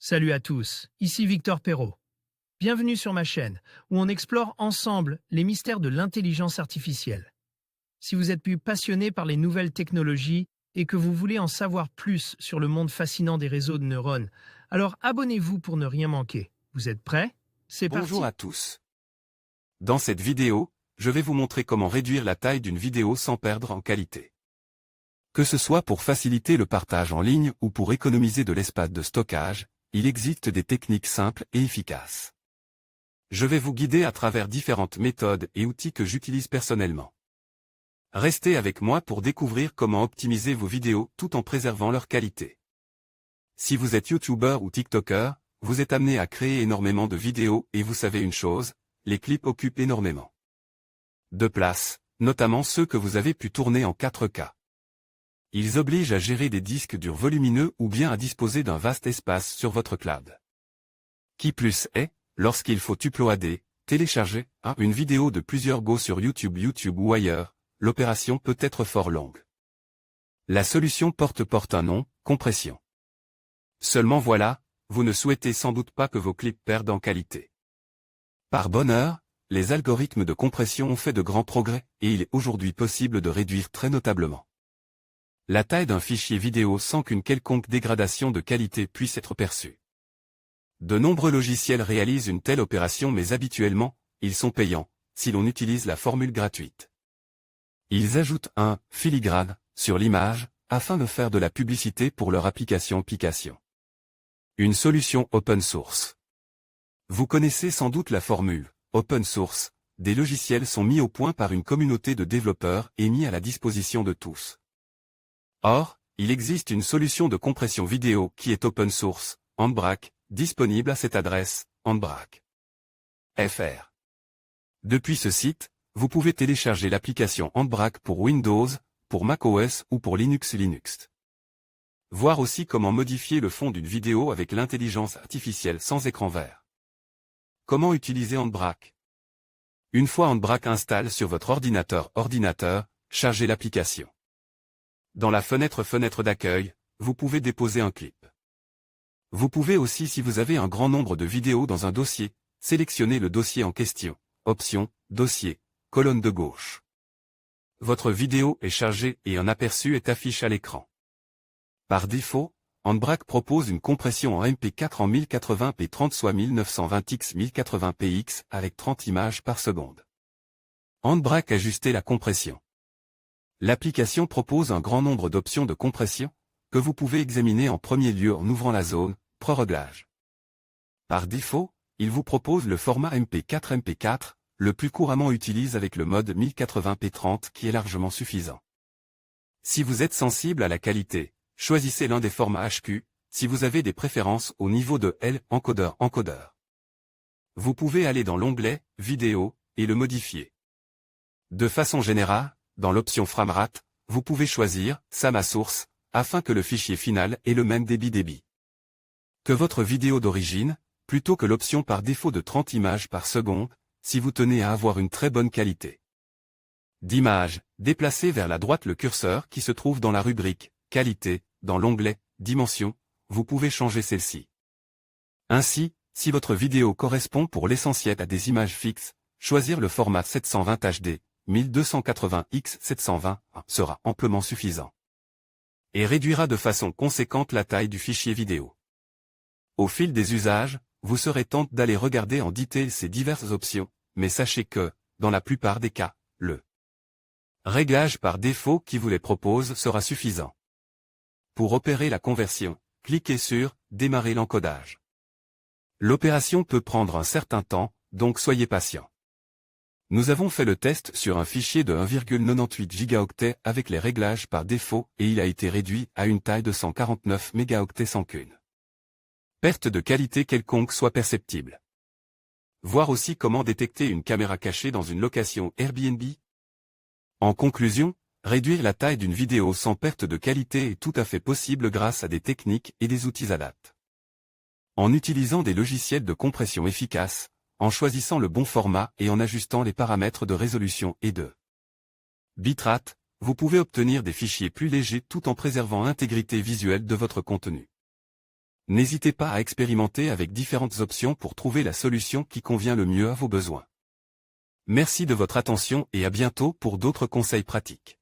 Salut à tous, ici Victor Perrault. Bienvenue sur ma chaîne, où on explore ensemble les mystères de l'intelligence artificielle. Si vous êtes plus passionné par les nouvelles technologies et que vous voulez en savoir plus sur le monde fascinant des réseaux de neurones, alors abonnez-vous pour ne rien manquer. Vous êtes prêts? C'est parti. Bonjour à tous. Dans cette vidéo, je vais vous montrer comment réduire la taille d'une vidéo sans perdre en qualité. Que ce soit pour faciliter le partage en ligne ou pour économiser de l'espace de stockage, il existe des techniques simples et efficaces. Je vais vous guider à travers différentes méthodes et outils que j'utilise personnellement. Restez avec moi pour découvrir comment optimiser vos vidéos tout en préservant leur qualité. Si vous êtes YouTuber ou TikToker, vous êtes amené à créer énormément de vidéos et vous savez une chose, les clips occupent énormément de place, notamment ceux que vous avez pu tourner en 4K. Ils obligent à gérer des disques durs volumineux ou bien à disposer d'un vaste espace sur votre cloud. Qui plus est, lorsqu'il faut uploader, télécharger une vidéo de plusieurs go sur YouTube ou ailleurs, l'opération peut être fort longue. La solution porte un nom, compression. Seulement voilà, vous ne souhaitez sans doute pas que vos clips perdent en qualité. Par bonheur, les algorithmes de compression ont fait de grands progrès, et il est aujourd'hui possible de réduire très notablement la taille d'un fichier vidéo sans qu'une quelconque dégradation de qualité puisse être perçue. De nombreux logiciels réalisent une telle opération mais habituellement, ils sont payants, si l'on utilise la formule gratuite. Ils ajoutent un « filigrane » sur l'image, afin de faire de la publicité pour leur application Pication. Une solution open source. Vous connaissez sans doute la formule « open source », des logiciels sont mis au point par une communauté de développeurs et mis à la disposition de tous. Or, il existe une solution de compression vidéo qui est open source, Handbrake, disponible à cette adresse, handbrake.fr. Depuis ce site, vous pouvez télécharger l'application Handbrake pour Windows, pour macOS ou pour Linux. Voir aussi comment modifier le fond d'une vidéo avec l'intelligence artificielle sans écran vert. Comment utiliser Handbrake? Une fois Handbrake installé sur votre ordinateur, chargez l'application. Dans la fenêtre d'accueil, vous pouvez déposer un clip. Vous pouvez aussi, si vous avez un grand nombre de vidéos dans un dossier, sélectionner le dossier en question, option, dossier, colonne de gauche. Votre vidéo est chargée et un aperçu est affiché à l'écran. Par défaut, Handbrake propose une compression en MP4 en 1080p 30 soit 1920x 1080px avec 30 images par seconde. Handbrake ajustait la compression. L'application propose un grand nombre d'options de compression, que vous pouvez examiner en premier lieu en ouvrant la zone « Pro-réglage ». Par défaut, il vous propose le format MP4, le plus couramment utilisé avec le mode 1080p 30 qui est largement suffisant. Si vous êtes sensible à la qualité, choisissez l'un des formats HQ, si vous avez des préférences au niveau de encodeur. Vous pouvez aller dans l'onglet « Vidéo » et le modifier. De façon générale, dans l'option Framerate, vous pouvez choisir « SAMA source » afin que le fichier final ait le même débit. Que votre vidéo d'origine, plutôt que l'option par défaut de 30 images par seconde, si vous tenez à avoir une très bonne qualité d'image, déplacez vers la droite le curseur qui se trouve dans la rubrique « Qualité », dans l'onglet « Dimension », vous pouvez changer celle-ci. Ainsi, si votre vidéo correspond pour l'essentiel à des images fixes, choisir le format 720 HD, 1280x 720 sera amplement suffisant. Et réduira de façon conséquente la taille du fichier vidéo. Au fil des usages, vous serez tenté d'aller regarder en détail ces diverses options, mais sachez que, dans la plupart des cas, le réglage par défaut qui vous les propose sera suffisant. Pour opérer la conversion, cliquez sur « Démarrer l'encodage ». L'opération peut prendre un certain temps, donc soyez patient. Nous avons fait le test sur un fichier de 1,98 gigaoctets avec les réglages par défaut et il a été réduit à une taille de 149 mégaoctets sans qu'une perte de qualité quelconque soit perceptible. Voir aussi comment détecter une caméra cachée dans une location Airbnb. En conclusion, réduire la taille d'une vidéo sans perte de qualité est tout à fait possible grâce à des techniques et des outils adaptés. En utilisant des logiciels de compression efficaces, en choisissant le bon format et en ajustant les paramètres de résolution et de bitrate, vous pouvez obtenir des fichiers plus légers tout en préservant l'intégrité visuelle de votre contenu. N'hésitez pas à expérimenter avec différentes options pour trouver la solution qui convient le mieux à vos besoins. Merci de votre attention et à bientôt pour d'autres conseils pratiques.